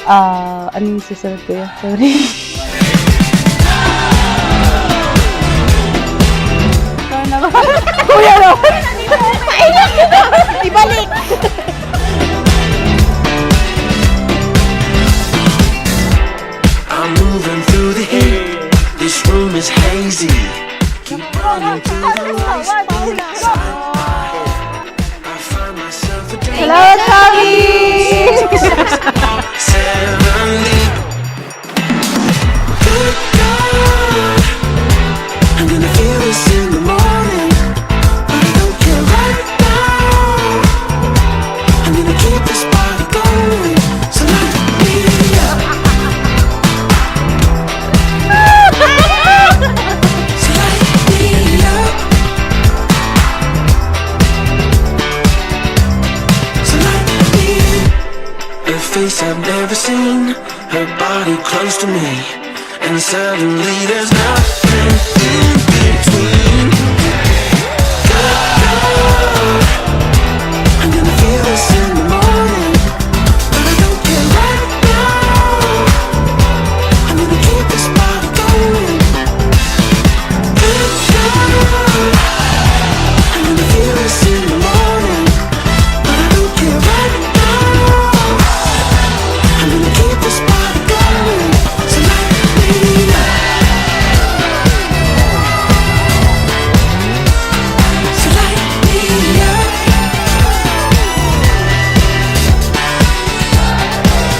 Ano yung susunod ko yun? Sorry. Ikaw na ba? Kuya naman! Ibalik! I'm moving through the heat. This room is hazy. Keep running to the lights inside my head. I find myself a day. Salamat, Kami! 70. Good God, I'm gonna feel this in the morning. But I don't care right now. I'm gonna keep this party going. So light me up. So light me up. So light me up. A face I've never seen, her body close to me, and suddenly there's nothing in between. God, I'm gonna feel this in the morning, but I don't care right now. I'm gonna keep this party going. Good God, I'm gonna feel this in the morning, but I don't care right now. I'm gonna keep this party going. So light me up. So light me up.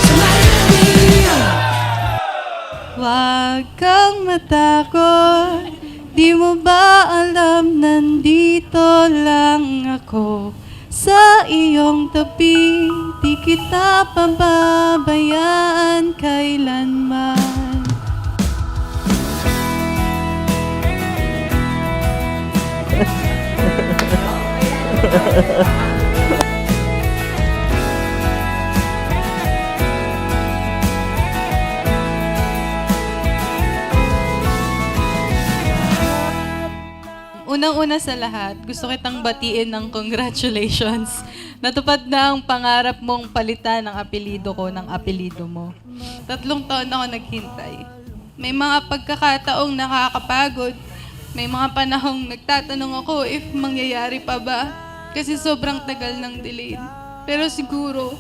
So light me up. Huwag kang matakot, di mo ba alam nandito lang ako sa iyong tabi, di kita pababayaan kailanman. Unang-una sa lahat, gusto kitang batiin ng congratulations. Natupad na ang pangarap mong palitan ng apelido ko ng apelido mo. 3 taon ako naghintay. May mga pagkakataong nakakapagod. May mga panahong nagtatanong ako if mangyayari pa ba. Kasi sobrang tagal ng delay. Pero siguro,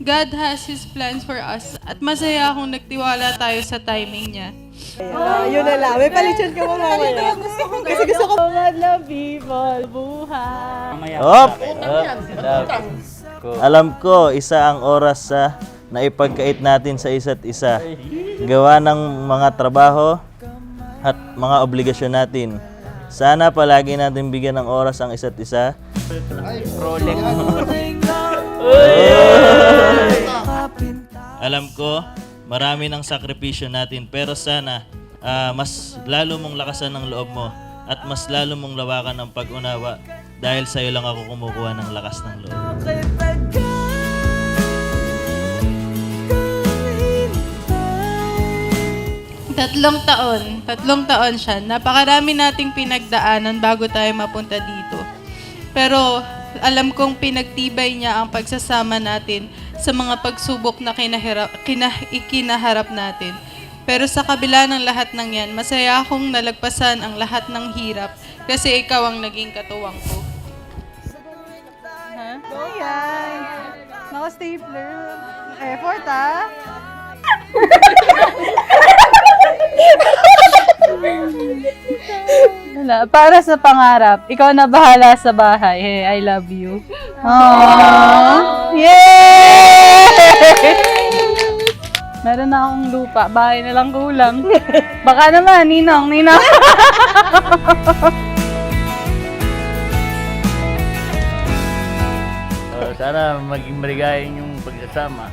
God has His plans for us. At masaya akong nagtiwala tayo sa timing niya. Yun na lang. May palitson ka mo mamaya. Kasi gusto ko madlang people, buhay. Hop! Alam ko, isa ang oras sa naipagkait natin sa isa't isa. Gawa ng mga trabaho at mga obligasyon natin. Sana palagi natin bigyan ng oras ang isa't isa. Alam ko, marami ng sakripisyo natin, pero sana mas lalo mong lakasan ng loob mo at mas lalo mong lawakan ang pag-unawa dahil sa'yo lang ako kumukuha ng lakas ng loob. Tatlong taon siya. Napakarami nating pinagdaanan bago tayo mapunta dito. Pero alam kong pinagtibay niya ang pagsasama natin sa mga pagsubok na ikinaharap natin. Pero sa kabila ng lahat ng yan, masaya akong nalagpasan ang lahat ng hirap kasi ikaw ang naging katuwang ko. Ayan. Naka-stapler. Effort, ah. Wala. Para sa pangarap, ikaw na bahala sa bahay. Hey, I love you. Aww. Yay! Meron na akong lupa. Bahay na lang kulang. Baka naman, ninong. Sana maging maligayin yung pagsasama.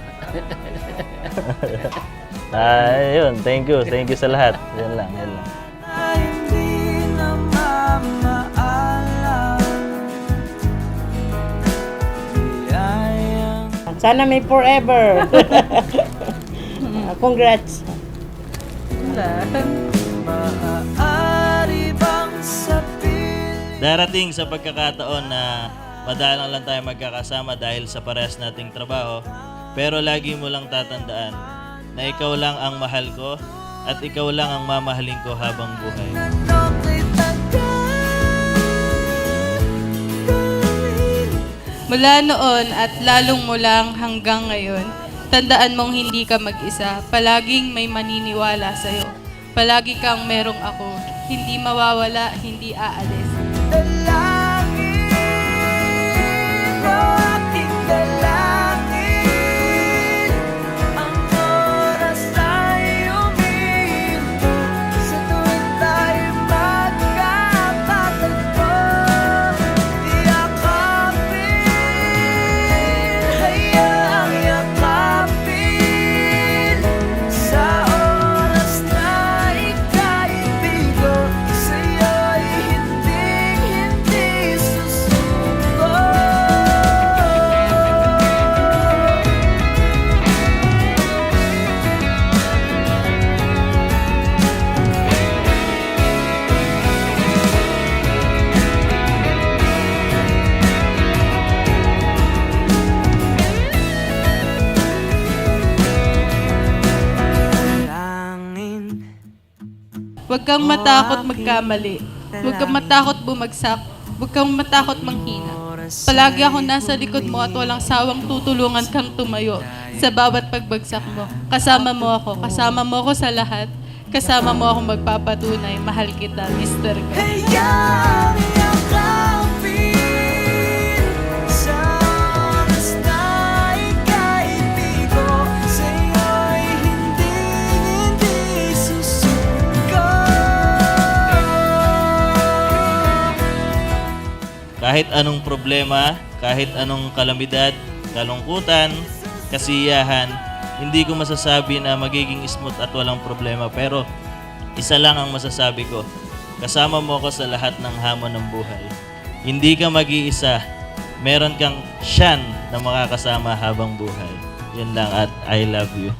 Ayun, thank you sa lahat. Yan lang. Sana may forever. Congrats. Darating sa pagkakataon na madalang lang tayo magkakasama dahil sa parehas nating trabaho, pero lagi mo lang tatandaan na ikaw lang ang mahal ko at ikaw lang ang mamahalin ko habang buhay. Mula noon at lalong mulang hanggang ngayon, tandaan mong hindi ka mag-isa. Palaging may maniniwala sa'yo. Palagi kang merong ako. Hindi mawawala, hindi aalis. Huwag kang matakot magkamali. Huwag kang matakot bumagsak. Huwag kang matakot manghina. Palagi ako nasa likod mo at walang sawang tutulungan kang tumayo sa bawat pagbagsak mo. Kasama mo ako. Kasama mo ako sa lahat. Kasama mo ako magpapatunay. Mahal kita, Mr. God. Kahit anong problema, kahit anong kalamidad, kalungkutan, kasiyahan, hindi ko masasabi na magiging smooth at walang problema. Pero isa lang ang masasabi ko, kasama mo ako sa lahat ng hamon ng buhay. Hindi ka mag-iisa, meron kang siyan na makakasama habang buhay. Yun lang at I love you.